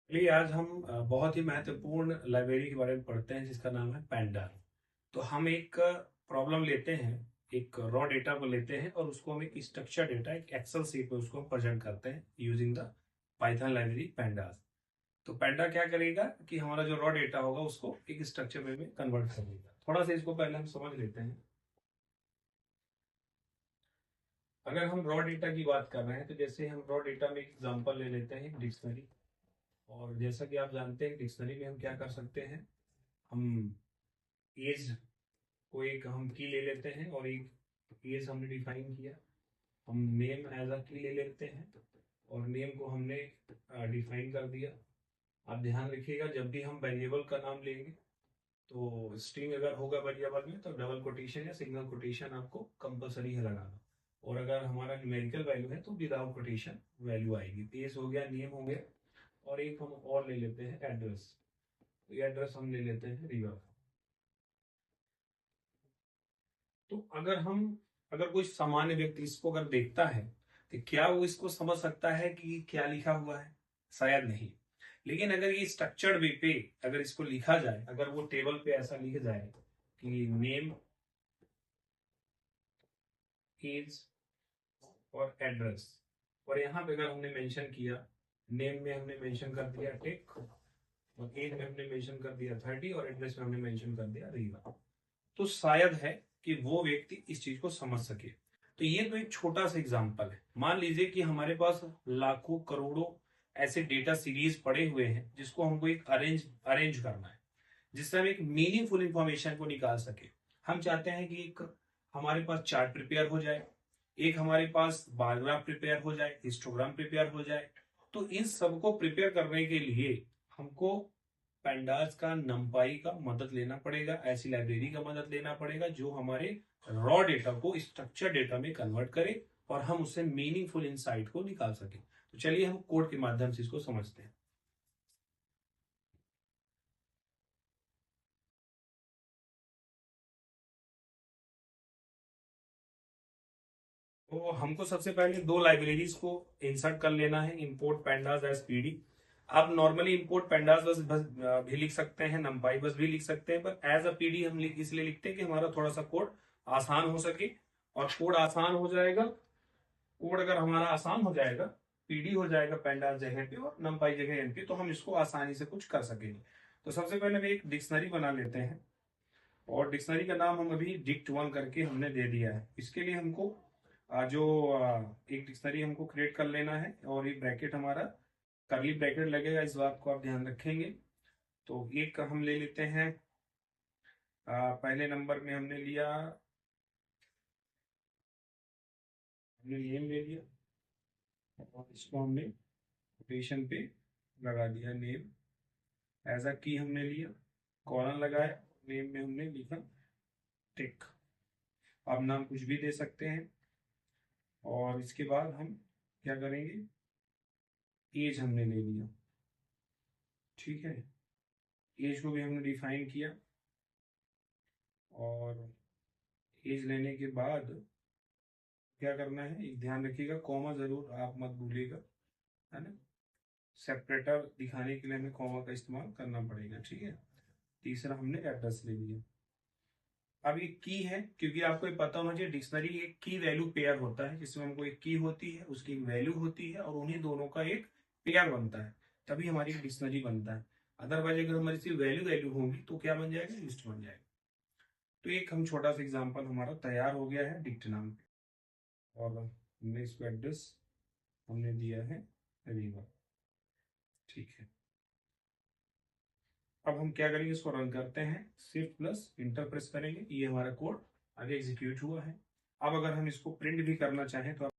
चलिए आज हम बहुत ही महत्वपूर्ण लाइब्रेरी के बारे में पढ़ते हैं जिसका नाम है पैंडा। तो हम एक प्रॉब्लम लेते हैं, एक रॉ डेटा को लेते हैं और उसको हम एक स्ट्रक्चर डेटा एक एक्सेल सीट में उसको प्रेजेंट करते हैं using the Python library pandas. तो पैंडा क्या करेगा कि हमारा जो रॉ डेटा होगा उसको एक स्ट्रक्चर में कन्वर्ट कर देगा। थोड़ा सा इसको पहले हम समझ लेते हैं। अगर हम रॉ डेटा की बात कर रहे हैं तो जैसे हम रॉ डेटा में एग्जांपल ले लेते हैं डिक्शनरी। और जैसा कि आप जानते हैं डिक्शनरी में हम क्या कर सकते हैं, हम एज को एक हम की ले लेते हैं और एक एज हमने डिफाइन किया। हम नेम एज अ की ले लेते हैं और नेम को हमने डिफाइन कर दिया। आप ध्यान रखिएगा जब भी हम वेरिएबल का नाम लेंगे तो स्ट्रिंग अगर होगा वेरिएबल में तो डबल कोटेशन या सिंगल कोटेशन आपको कंपलसरी है लगाना। और अगर हमारा न्यूमेरिकल वैल्यू है तो विदाउट कोटेशन वैल्यू आएगी। एज हो गया, नेम हो गया और एक हम और ले लेते हैं एड्रेस। तो ये एड्रेस हम ले लेते हैं रिवर। तो अगर कोई सामान्य व्यक्ति इसको अगर देखता है तो क्या वो इसको समझ सकता है कि क्या लिखा हुआ है? शायद नहीं। लेकिन अगर ये स्ट्रक्चर्ड वे पे अगर इसको लिखा जाए, अगर वो टेबल पे ऐसा लिख जाए कि नेम, एज और एड्रेस, और यहाँ पे अगर हमने मेंशन किया, नेम में हमने मेंशन कर दिया टेक और एज में हमने मेंशन कर दिया 30 और एड्रेस में हमने मेंशन कर दिया रीवा, तो शायद है कि वो व्यक्ति इस चीज को समझ सके। तो ये तो एक छोटा सा एग्जांपल है। मान लीजिए कि हमारे पास लाखों करोड़ों ऐसे डेटा सीरीज पड़े हुए हैं जिसको हमको एक अरेंज अरेंज करना है, जिससे हम एक मीनिंगफुल इंफॉर्मेशन को निकाल सके। हम चाहते हैं कि एक हमारे पास चार्ट प्रिपेयर हो जाए, एक हमारे पास बार ग्राफ प्रिपेयर हो जाए, हिस्टोग्राम प्रिपेयर हो जाए। तो इन सबको प्रिपेयर करने के लिए हमको पैंडास का, नंपाई का मदद लेना पड़ेगा, ऐसी लाइब्रेरी का मदद लेना पड़ेगा जो हमारे रॉ डेटा को स्ट्रक्चर डेटा में कन्वर्ट करे और हम उससे मीनिंगफुल इनसाइट को निकाल सके। तो चलिए हम कोड के माध्यम से इसको समझते हैं। तो हमको सबसे पहले दो लाइब्रेरीज को इंसर्ट कर लेना है, इंपोर्ट पैंडास एज पीडी। आप नॉर्मली इंपोर्ट पैंडास बस भी लिख सकते हैं, नंपाई बस भी लिख सकते हैं, पर एज अ पीडी हम इसलिए लिखते हैं कि हमारा थोड़ा सा कोड आसान हो सके। और कोड आसान हो जाएगा, कोड अगर हमारा आसान हो जाएगा, पीडी हो जाएगा पैंडास जगह पे और नंपाई जगह एनपी, तो हम इसको आसानी से कुछ कर सकेंगे। तो सबसे पहले हम एक डिक्शनरी बना लेते हैं और डिक्शनरी का नाम हम अभी डिक्ट वन करके हमने दे दिया है। इसके लिए हमको एक डिक्शनरी हमको क्रिएट कर लेना है और एक ब्रैकेट हमारा करली ब्रैकेट लगेगा, इस बात को आप ध्यान रखेंगे। तो एक हम ले लेते हैं, पहले नंबर में हमने लिया, हमने नेम ले लिया और इसको हमने कोटेशन पे लगा दिया नेम। एज अ की हमने लिया, कॉलन लगाया, नेम में हमने लिखा टिक। आप नाम कुछ भी दे सकते हैं। और इसके बाद हम क्या करेंगे, एज हमने ले लिया, ठीक है। एज को भी हमने डिफाइन किया और एज लेने के बाद क्या करना है, एक ध्यान रखिएगा, कॉमा जरूर आप मत भूलिएगा, है ना। सेपरेटर दिखाने के लिए हमें कॉमा का इस्तेमाल करना पड़ेगा, ठीक है। तीसरा हमने एड्रेस ले लिया। अब ये की है, क्योंकि आपको ये पता होना चाहिए डिक्शनरी एक की वैल्यू पेयर होता है, जिसमें हमको एक की होती है, उसकी वैल्यू होती है और उन्हीं दोनों का एक पेयर बनता है, तभी हमारी डिक्शनरी बनता है। अदरवाइज अगर हमारी सिर्फ वैल्यू वैल्यू होगी तो क्या बन जाएगा, लिस्ट बन जाएगा। तो एक हम छोटा सा एग्जाम्पल हमारा तैयार हो गया है डिक्ट नाम पे, और हमने इसको एड्रेस हमने दिया है रीवा, ठीक है। अब हम क्या करेंगे, इसको रन करते हैं, शिफ्ट प्लस इंटर प्रेस करेंगे, ये हमारा कोड आगे एग्जीक्यूट हुआ है। अब अगर हम इसको प्रिंट भी करना चाहें तो